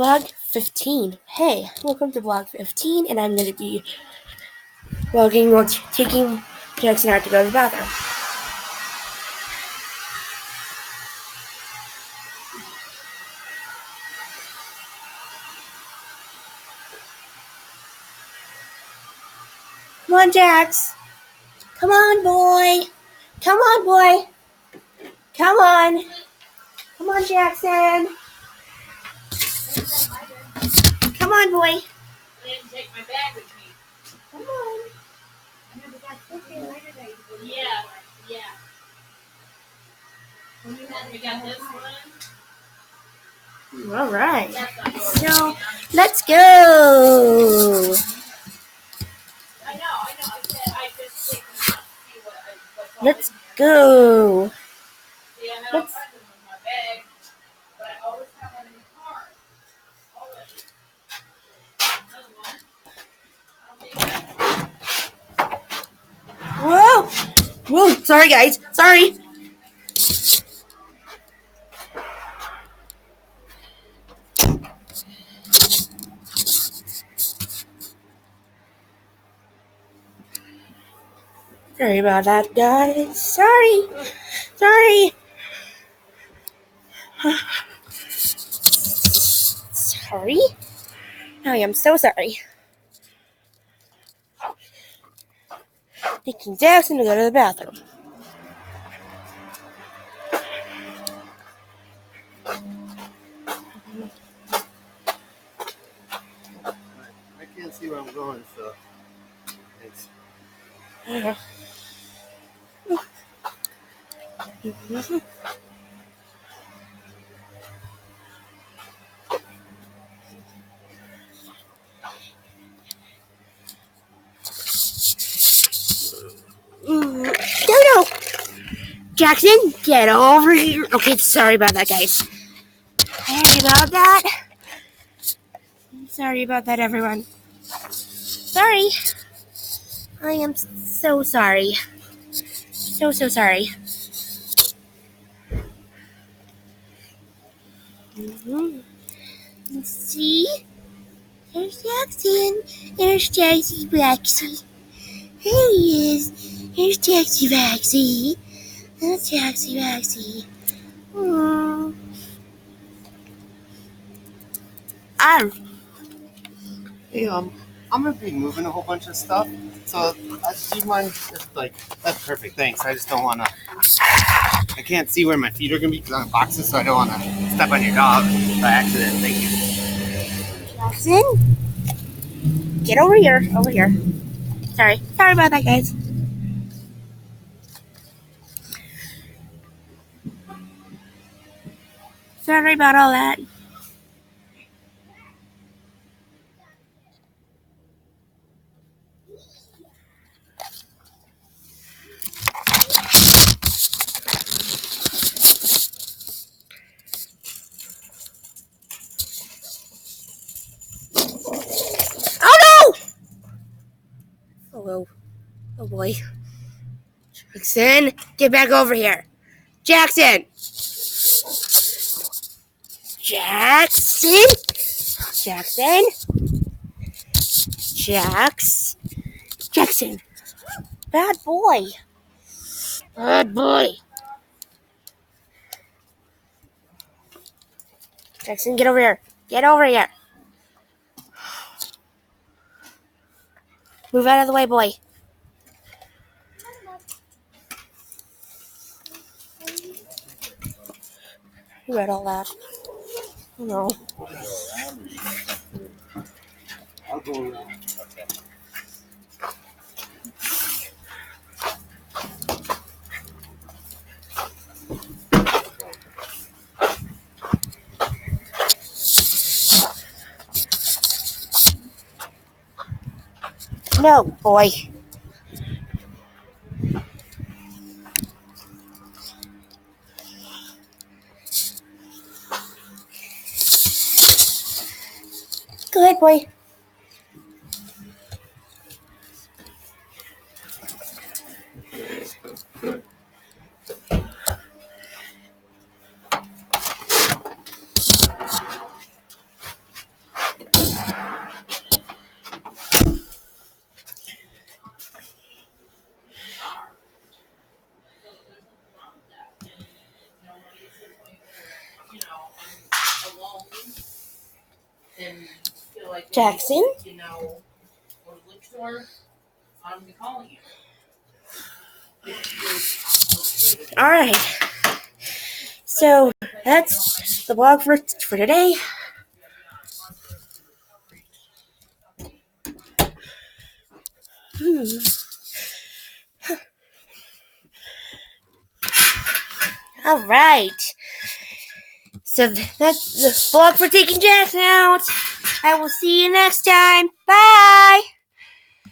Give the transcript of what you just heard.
Vlog 15. Hey, welcome to Vlog 15, and I'm going to be taking Jackson out to go to the bathroom. Come on, Jax. Come on, boy. Come on, boy. Come on. Come on, Jackson. Come on, boy. I didn't take my bag with me. Come on. Yeah. We got this one. All right. So, let's go. I know. I said I just take them out to see what's all Let's in here. go. See, I have a present in my bag, but I always have one in the car. Always. Another one. Whoa. Sorry, guys. Sorry. Sorry about that, guys. Sorry. Sorry. I am so sorry. Taking Jackson to go to the bathroom. I can't see where I'm going, so thanks. No. Jackson, get over here. Okay, sorry about that, guys. Sorry about that, everyone. Sorry. I am so sorry. So sorry. See? There's Jackson. There's Jaxie Waxy. There he is. There's Jaxie Waxy. That's Jaxie Waxy. Aww. Hey, I'm gonna be moving a whole bunch of stuff, so do you mind? That's perfect. Thanks. I just don't wanna. I can't see where my feet are gonna be because I'm in boxes, so I don't wanna step on your dog by accident. Thank you. Jackson, get over here. Over here. Sorry about that, guys. Sorry about all that. Oh no! Oh boy. Jackson, get back over here. Jackson! Jackson! Jackson! Bad boy. Jackson, get over here. Move out of the way, boy. You read all that. Oh no. I'll go around. Okay. No, boy. Go ahead, boy. and feel like they Jackson? need to, go to the liquor store, I'm be calling you. All right. So that's the vlog for today. All right. So that's the vlog for taking Jackson out. I will see you next time. Bye.